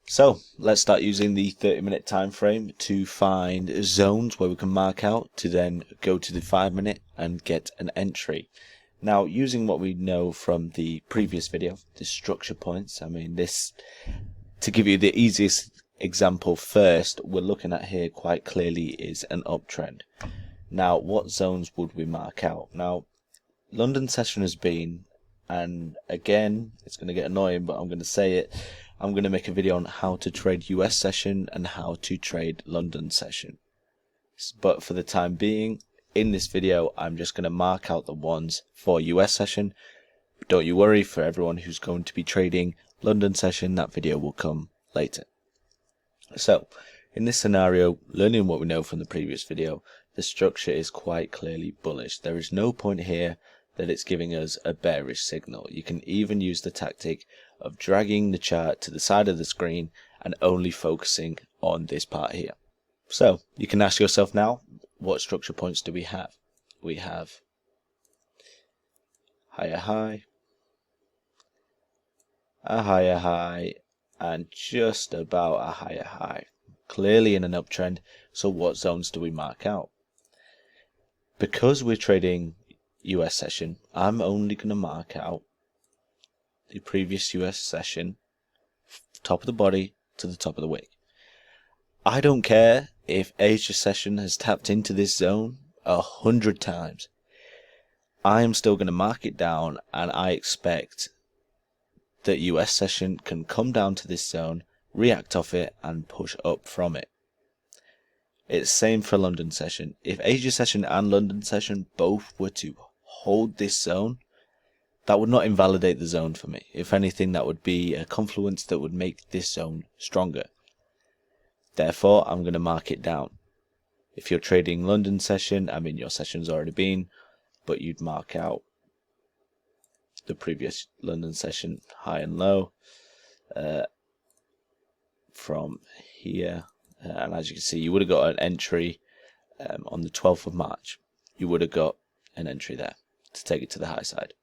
So let's start using the 30-minute time frame to find zones where we can mark out to then go to the 5-minute and get an entry. Now, using what we know from the previous video, the structure points, to give you the easiest example first, we're looking at here quite clearly is an uptrend. Now, what zones would we mark out? Now, London session has been, and again, it's going to get annoying, but I'm going to say it. I'm going to make a video on how to trade US session and how to trade London session. But for the time being, in this video, I'm just going to mark out the ones for US session. But don't you worry, for everyone who's going to be trading London session, that video will come later. So, in this scenario, learning what we know from the previous video, the structure is quite clearly bullish. There is no point here that it's giving us a bearish signal. You can even use the tactic of dragging the chart to the side of the screen and only focusing on this part here. So you can ask yourself now, what structure points do we have? We have higher high, a higher high, and just about a higher high. Clearly in an uptrend, so what zones do we mark out? Because we're trading US session, I'm only going to mark out the previous US session, top of the body to the top of the wick. I don't care if Asia session has tapped into this zone 100 times. I am still going to mark it down, and I expect that US session can come down to this zone, react off it, and push up from it. It's same for London session. If Asia session and London session both were to hold this zone, that would not invalidate the zone for me. If anything, that would be a confluence that would make this zone stronger. Therefore, I'm going to mark it down. If you're trading London session, your session's already been, but you'd mark out the previous London session high and low from here. And as you can see, you would have got an entry on the 12th of March. You would have got an entry there to take it to the high side.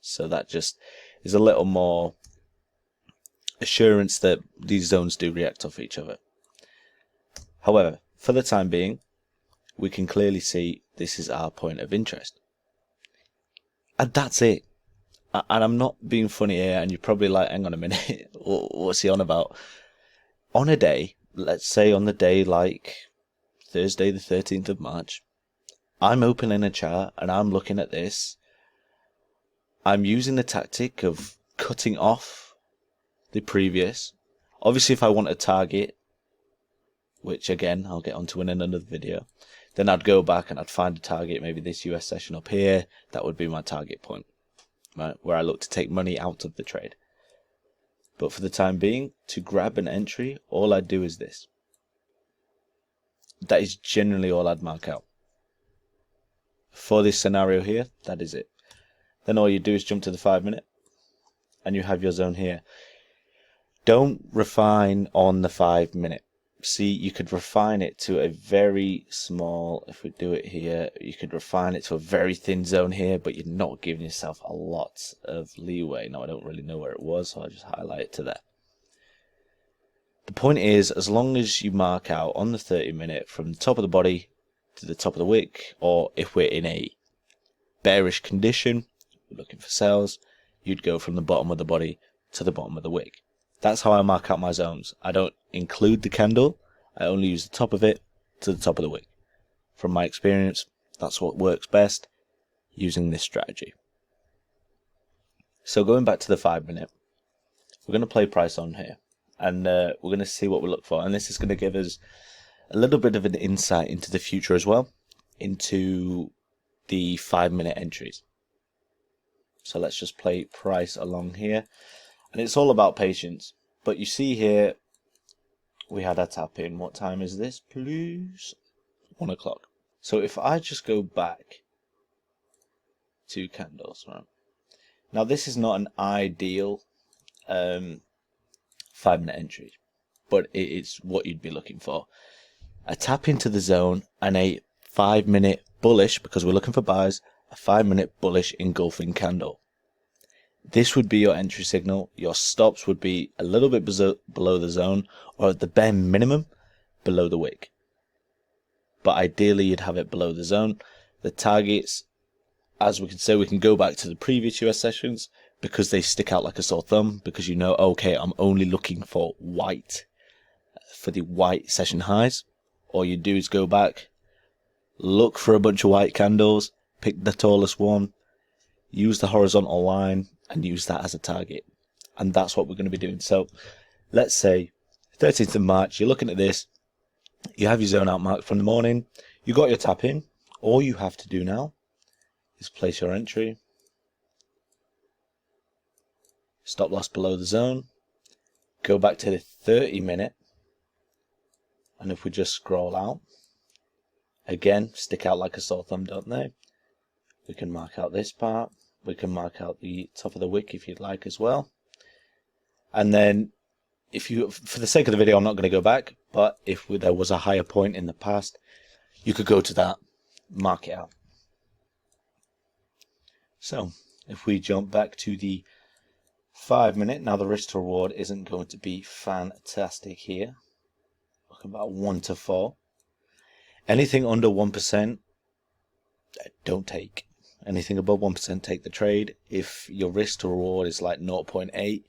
So that just is a little more assurance that these zones do react off each other. However, for the time being, we can clearly see this is our point of interest. And that's it. And I'm not being funny here, and you're probably like, hang on a minute, what's he on about? On a day, let's say on the day like Thursday the 13th of March, I'm opening a chart and I'm looking at this. I'm using the tactic of cutting off the previous. Obviously, if I want a target, which again, I'll get onto in another video, then I'd go back and I'd find a target, maybe this US session up here. That would be my target point, right, where I look to take money out of the trade. But for the time being, to grab an entry, all I'd do is this. That is generally all I'd mark out. For this scenario here, that is it. Then all you do is jump to the 5-minute and you have your zone here. Don't refine on the 5-minute. See, you could refine it to a very small, if we do it here, you could refine it to a very thin zone here, but you're not giving yourself a lot of leeway. Now, I don't really know where it was, so I'll just highlight it to there. The point is, as long as you mark out on the 30-minute from the top of the body to the top of the wick, or if we're in a bearish condition, we're looking for sales, you'd go from the bottom of the body to the bottom of the wick. That's how I mark out my zones. I don't include the candle. I only use the top of it to the top of the wick. From my experience, that's what works best using this strategy. So going back to the 5-minute, we're going to play price on here. And we're going to see what we look for. And this is going to give us a little bit of an insight into the future as well, into the 5-minute entries. So let's just play price along here. And it's all about patience. But you see here, we had a tap in. What time is this, please? 1 o'clock. So if I just go back 2 candles, right? Now this is not an ideal 5-minute entry, but it's what you'd be looking for. A tap into the zone and a 5-minute bullish, because we're looking for buys, a 5-minute bullish engulfing candle. This would be your entry signal. Your stops would be a little bit below the zone, or at the bare minimum, below the wick. But ideally, you'd have it below the zone. The targets, as we can say, we can go back to the previous US sessions because they stick out like a sore thumb, because you know, okay, I'm only looking for white, for the white session highs. All you do is go back, look for a bunch of white candles, pick the tallest one, use the horizontal line, and use that as a target. And that's what we're going to be doing. So let's say 13th of March, you're looking at this, you have your zone out marked from the morning, you got your tap in. All you have to do now is place your entry, stop loss below the zone, go back to the 30-minute, and if we just scroll out, again, stick out like a sore thumb, don't they? We can mark out this part, we can mark out the top of the wick if you'd like as well. And then, if you, for the sake of the video, I'm not going to go back, but if there was a higher point in the past, you could go to that, mark it out. So, if we jump back to the 5-minute, now the risk to reward isn't going to be fantastic here. Looking about 1 to 4. Anything under 1%, don't take. Anything above 1%, take the trade. If your risk to reward is like 0.8,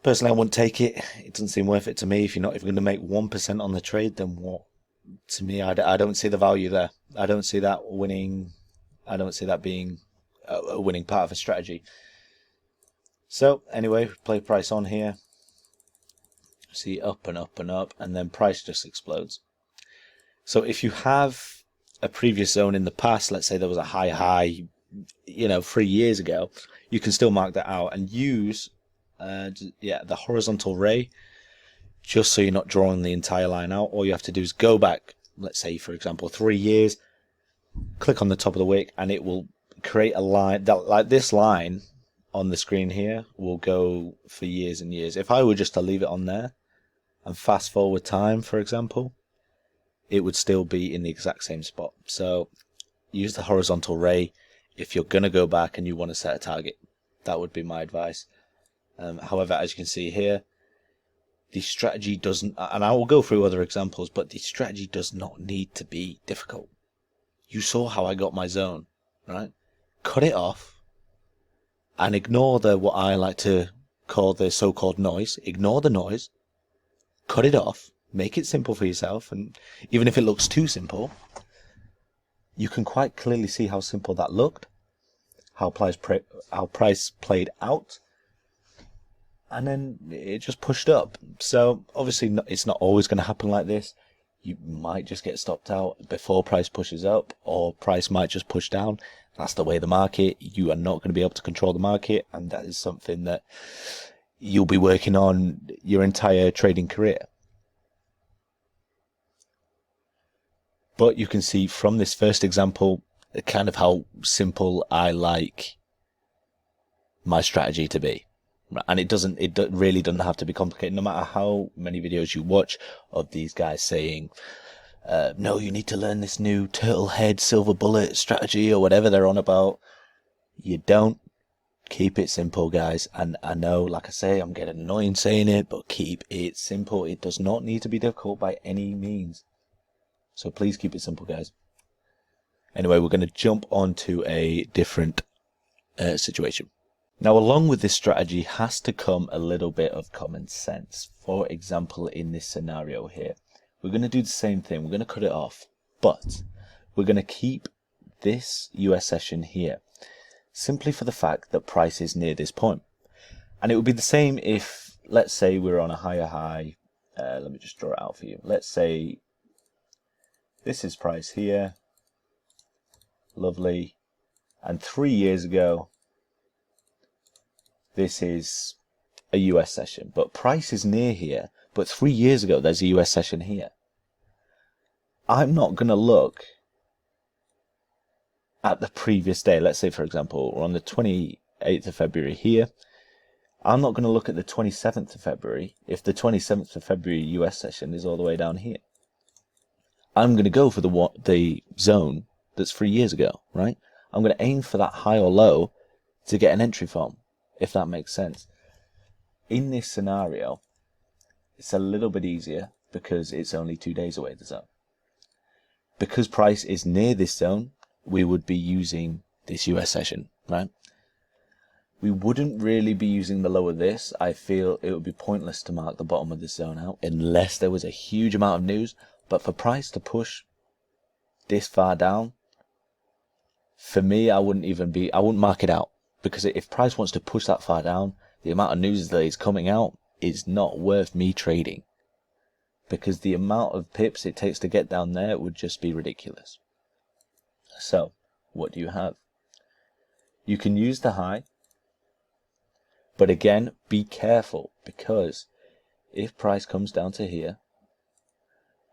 personally, I wouldn't take it. It doesn't seem worth it to me. If you're going to make 1% on the trade, then what? To me, I don't see the value there. I don't see that winning. I don't see that being a winning part of a strategy. So anyway, play price on here. See up and up and up, and then price just explodes. So if you have a previous zone in the past, let's say there was a high, 3 years ago, you can still mark that out and use the horizontal ray, just so you're not drawing the entire line out. All you have to do is go back, let's say for example 3 years, click on the top of the wick, and it will create a line that, like this line on the screen here, will go for years and years. If I were just to leave it on there and fast forward time, for example, it would still be in the exact same spot. So use the horizontal ray if you're going to go back and you want to set a target. That would be my advice. However, as you can see here, the strategy doesn't, and I will go through other examples, but the strategy does not need to be difficult. You saw how I got my zone, right? Cut it off and ignore what I like to call the so-called noise. Ignore the noise, cut it off, make it simple for yourself, and even if it looks too simple, you can quite clearly see how simple that looked, how price played out, and then it just pushed up. So obviously it's not always going to happen like this. You might just get stopped out before price pushes up, or price might just push down. That's the way of the market. You are not going to be able to control the market, and that is something that you'll be working on your entire trading career. But you can see from this first example kind of how simple I like my strategy to be. And it really doesn't have to be complicated. No matter how many videos you watch of these guys saying, no, you need to learn this new turtle head silver bullet strategy or whatever they're on about, you don't. Keep it simple, guys. And I know, like I say, I'm getting annoying saying it, but keep it simple. It does not need to be difficult by any means. So please keep it simple, guys. Anyway, we're going to jump on to a different situation. Now, along with this strategy has to come a little bit of common sense. For example, in this scenario here, we're going to do the same thing. We're going to cut it off, but we're going to keep this US session here, simply for the fact that price is near this point. And it would be the same if, let's say, we're on a higher high. Let me just draw it out for you. Let's say this is price here. Lovely. And 3 years ago, this is a US session, but price is near here. But 3 years ago, there's a US session here. I'm not going to look at the previous day. Let's say, for example, we're on the 28th of February here. I'm not going to look at the 27th of February if the 27th of February US session is all the way down here. I'm going to go for the zone that's 3 years ago, right? I'm going to aim for that high or low to get an entry from. if that makes sense. In this scenario, it's a little bit easier because it's only 2 days away, the zone. Because price is near this zone, we would be using this US session, right? We wouldn't really be using the low of this. I feel it would be pointless to mark the bottom of this zone out unless there was a huge amount of news. But for price to push this far down, for me, I wouldn't mark it out, because if price wants to push that far down, the amount of news that is coming out is not worth me trading, because the amount of pips it takes to get down there would just be ridiculous. So what do you have? You can use the high, but again, be careful, because if price comes down to here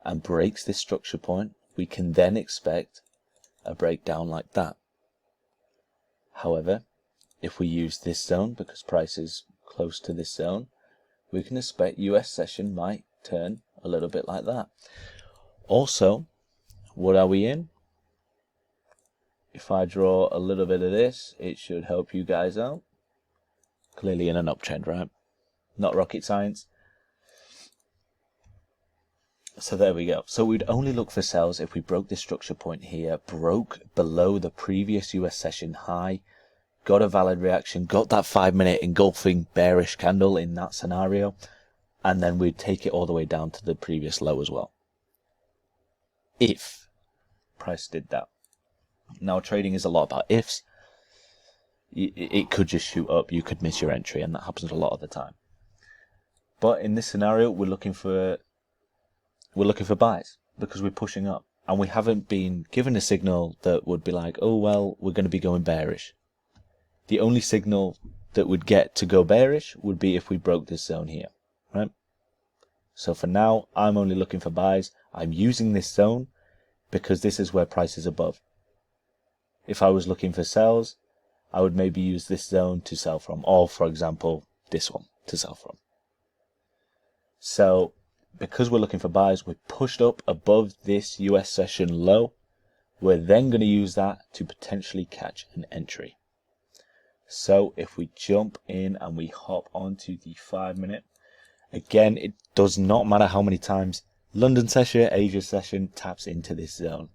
and breaks this structure point, we can then expect a breakdown like that. However, if we use this zone, because price is close to this zone, we can expect US session might turn a little bit like that. Also, what are we in? If I draw a little bit of this, it should help you guys out. Clearly in an uptrend, right? Not rocket science. So there we go. So we'd only look for sells if we broke this structure point here, broke below the previous US session high, got a valid reaction, got that 5-minute engulfing bearish candle in that scenario, and then we'd take it all the way down to the previous low as well, if price did that. Now, trading is a lot about ifs. It could just shoot up, you could miss your entry, and that happens a lot of the time. But in this scenario, we're looking for buys, because we're pushing up, and we haven't been given a signal that would be like, oh well, we're going to be going bearish. The only signal that would get to go bearish would be if we broke this zone here, right? So for now, I'm only looking for buys. I'm using this zone because this is where price is above. If I was looking for sells, I would maybe use this zone to sell from, or for example, this one to sell from. So because we're looking for buys, we're pushed up above this US session low. We're then going to use that to potentially catch an entry. So if we jump in and we hop onto the 5-minute, again, it does not matter how many times London session, Asia session taps into this zone.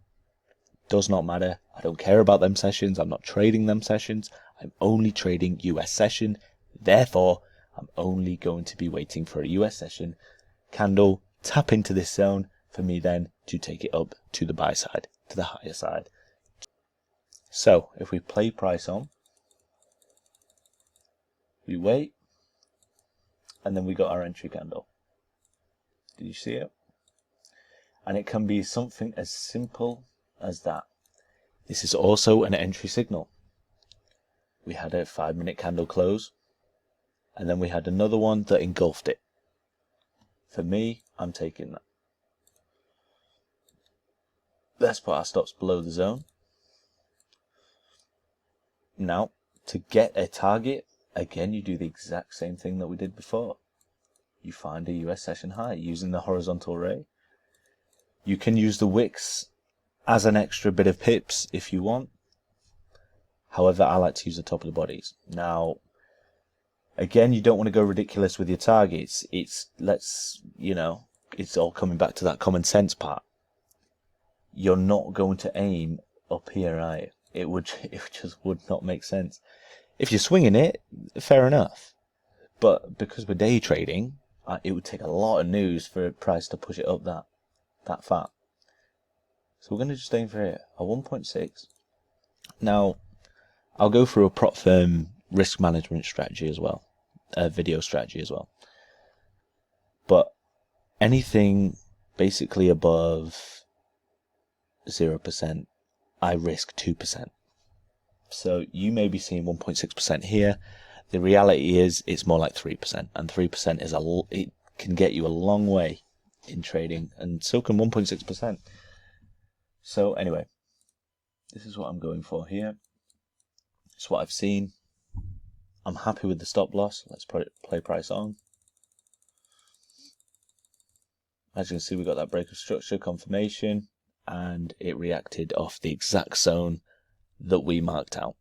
Does not matter. I don't care about them sessions. I'm not trading them sessions. I'm only trading US session. Therefore, I'm only going to be waiting for a US session candle tap into this zone for me then to take it up to the buy side, to the higher side. So if we play price on, we wait, and then we got our entry candle. Did you see it? And it can be something as simple as that. This is also an entry signal. We had a 5-minute candle close, and then we had another one that engulfed it. For me, I'm taking that. Let's put our stops below the zone. Now, to get a target, again, you do the exact same thing that we did before. You find a US session high using the horizontal ray. You can use the wicks as an extra bit of pips if you want. However, I like to use the top of the bodies. Now, again, you don't want to go ridiculous with your targets. It's all coming back to that common sense part. You're not going to aim up here, are you? It just would not make sense. If you're swinging it, fair enough. But because we're day trading, it would take a lot of news for a price to push it up that far. So we're going to just aim for it, a 1.6. Now, I'll go through a prop firm risk management strategy as well, a video strategy as well. But anything basically above 0%, I risk 2%. So you may be seeing 1.6% here. The reality is it's more like 3%, and 3% it can get you a long way in trading, and so can 1.6%. So anyway, this is what I'm going for here. It's what I've seen. I'm happy with the stop loss. Let's play price on. As you can see, we got that break of structure confirmation, and it reacted off the exact zone that we marked out.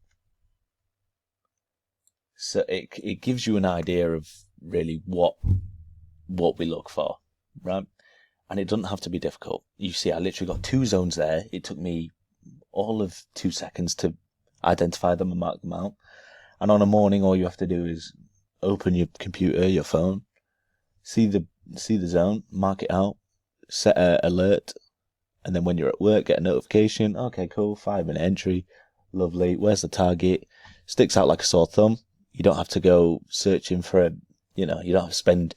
So it gives you an idea of really what we look for, right? And it doesn't have to be difficult. You see, I literally got 2 zones there. It took me all of 2 seconds to identify them and mark them out. And on a morning, all you have to do is open your computer, your phone, see the zone, mark it out, set an alert, and then when you're at work, get a notification. Okay, cool, 5-minute entry, lovely. Where's the target? Sticks out like a sore thumb. You don't have to go searching for you don't have to spend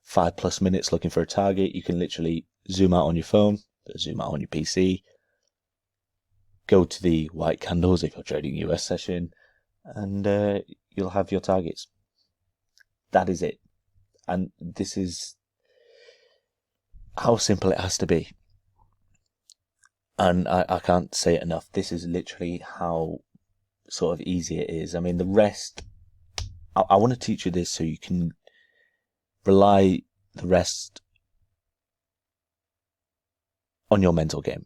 5+ minutes looking for a target. You can literally zoom out on your phone, zoom out on your PC, go to the white candles if you're trading US session, and you'll have your targets. That is it. And this is how simple it has to be. And I can't say it enough. This is literally how sort of easy it is. I mean, the rest, I want to teach you this so you can rely the rest on your mental game.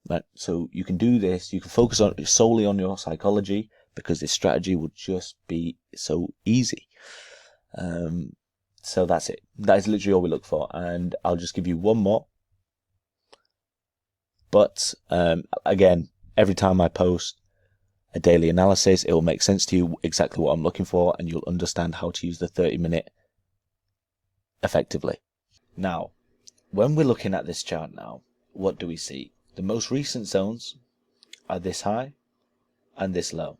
Right? So you can do this, you can focus solely on your psychology, because this strategy will just be so easy. So that's it. That is literally all we look for. And I'll just give you one more. But again, every time I post a daily analysis, it will make sense to you exactly what I'm looking for, and you'll understand how to use the 30-minute effectively. Now, when we're looking at this chart now, what do we see? The most recent zones are this high and this low.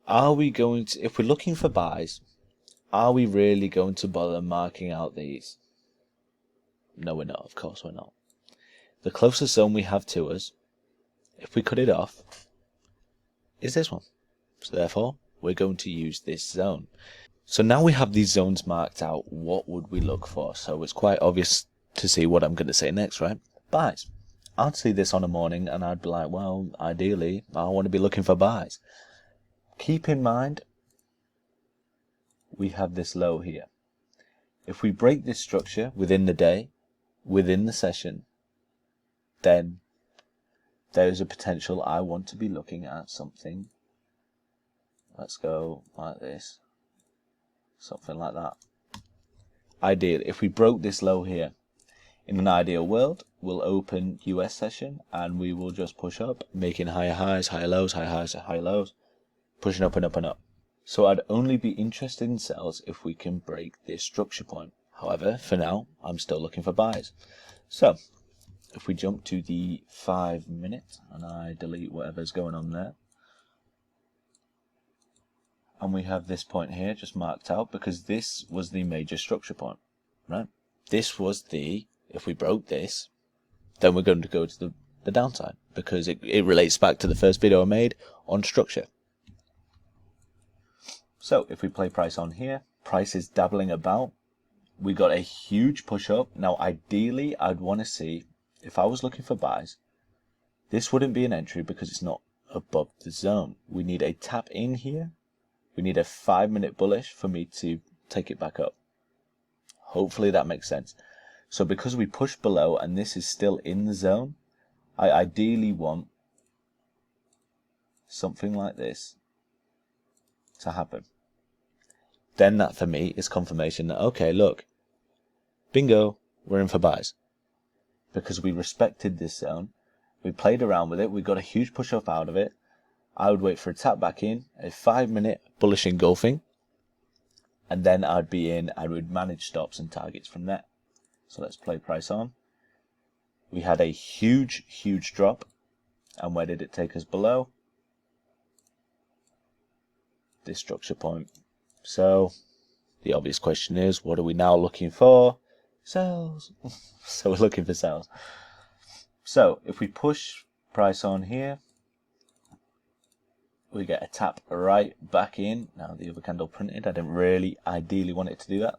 Are we going to, if we're looking for buys, are we really going to bother marking out these? No, we're not. Of course we're not. The closest zone we have to us, if we cut it off, is this one. So therefore, we're going to use this zone. So now we have these zones marked out, what would we look for? So it's quite obvious to see what I'm going to say next, right? Buys. I'd see this on a morning and I'd be like, well, ideally, I want to be looking for buys. Keep in mind, we have this low here. If we break this structure within the day, within the session, then there's a potential I want to be looking at something. Let's go like this. Something like that. Ideally, if we broke this low here, in an ideal world, we'll open US session and we will just push up, making higher highs, higher lows, higher highs, higher lows, pushing up and up and up. So I'd only be interested in sells if we can break this structure point. However, for now, I'm still looking for buys. So if we jump to the 5-minute and I delete whatever's going on there, and we have this point here just marked out because this was the major structure point, right? This was the, if we broke this, then we're going to go to the downside because it relates back to the first video I made on structure. So if we play price on here, price is dabbling about. We got a huge push up. Now ideally I'd want to see, if I was looking for buys, this wouldn't be an entry because it's not above the zone. We need a tap in here. We need a 5-minute bullish for me to take it back up. Hopefully that makes sense. So because we push below and this is still in the zone, I ideally want something like this to happen. Then that for me is confirmation that, okay, look, bingo, we're in for buys. Because we respected this zone, we played around with it, we got a huge push up out of it. I would wait for a tap back in, a 5-minute bullish engulfing, and then I'd be in, I would manage stops and targets from there. So let's play price on. We had a huge, huge drop, and where did it take us below? This structure point. So the obvious question is, what are we now looking for? Sells. So we're looking for sales. So if we push price on here, we get a tap right back in. Now the other candle printed. I didn't really ideally want it to do that.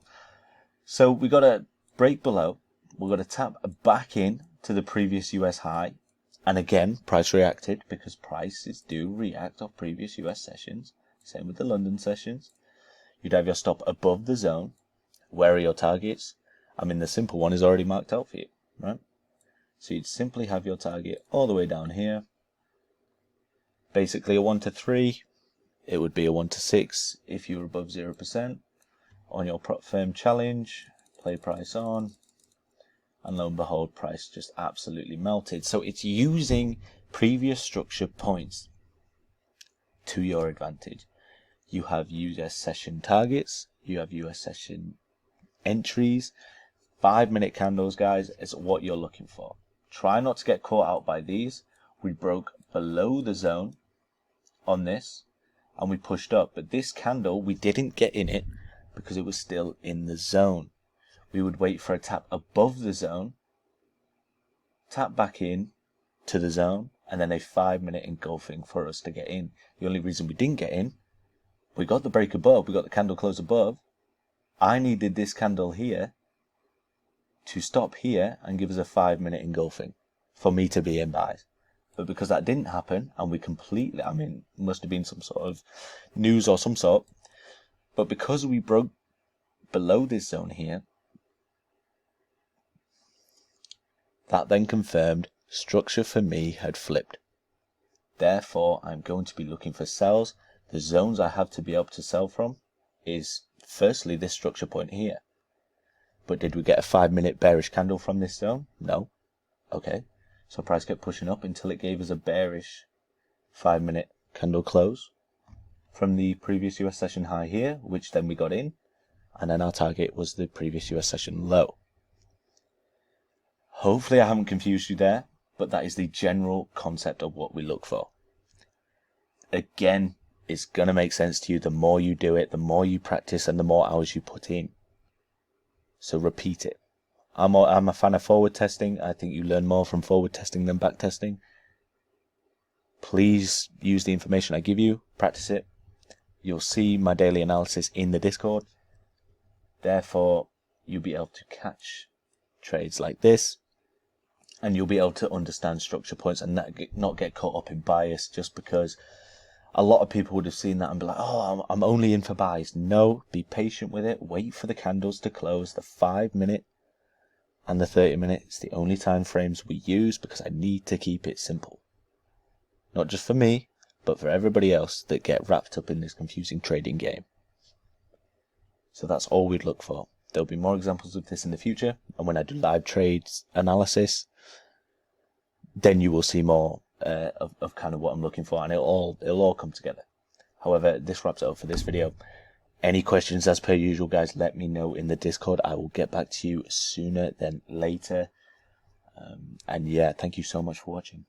So we got to break below. We've got to tap back in to the previous US high. And again, price reacted because prices do react off previous US sessions. Same with the London sessions. You'd have your stop above the zone. Where are your targets? I mean, the simple one is already marked out for you, right? So you'd simply have your target all the way down here. Basically a 1 to 3 it would be a 1 to 6 if you were above 0%. On your prop firm challenge, play price on, and lo and behold, price just absolutely melted. So it's using previous structure points to your advantage. You have US session targets, you have US session entries. 5-minute candles, guys, is what you're looking for. Try not to get caught out by these. We broke below the zone on this and we pushed up, but this candle, we didn't get in it because it was still in the zone. We would wait for a tap above the zone, tap back in to the zone, and then a 5-minute engulfing for us to get in. The only reason we didn't get in, we got the break above, we got the candle close above. I needed this candle here to stop here and give us a 5-minute engulfing for me to be in buys. But because that didn't happen, and we completely, I mean, must have been some sort of news or some sort, but because we broke below this zone here, that then confirmed structure for me had flipped. Therefore, I'm going to be looking for sells. The zones I have to be able to sell from is firstly this structure point here. But did we get a 5-minute bearish candle from this zone? No. Okay. So price kept pushing up until it gave us a bearish 5-minute candle close from the previous US session high here, which then we got in. And then our target was the previous US session low. Hopefully I haven't confused you there, but that is the general concept of what we look for. Again, it's going to make sense to you the more you do it, the more you practice, and the more hours you put in. So repeat it. I'm a fan of forward testing. I think you learn more from forward testing than back testing. Please use the information I give you, practice it. You'll see my daily analysis in the Discord. Therefore, you'll be able to catch trades like this, and you'll be able to understand structure points and not get caught up in bias, just because a lot of people would have seen that and be like, oh, I'm only in for buys. No, be patient with it. Wait for the candles to close. The 5-minute and the 30-minute is the only time frames we use because I need to keep it simple. Not just for me, but for everybody else that get wrapped up in this confusing trading game. So that's all we'd look for. There'll be more examples of this in the future, and when I do live trades analysis, then you will see more of kind of what I'm looking for, and it'll all come together. However, this wraps it up for this video. Any questions, as per usual, guys, let me know in the Discord. I will get back to you sooner than later. And yeah, thank you so much for watching.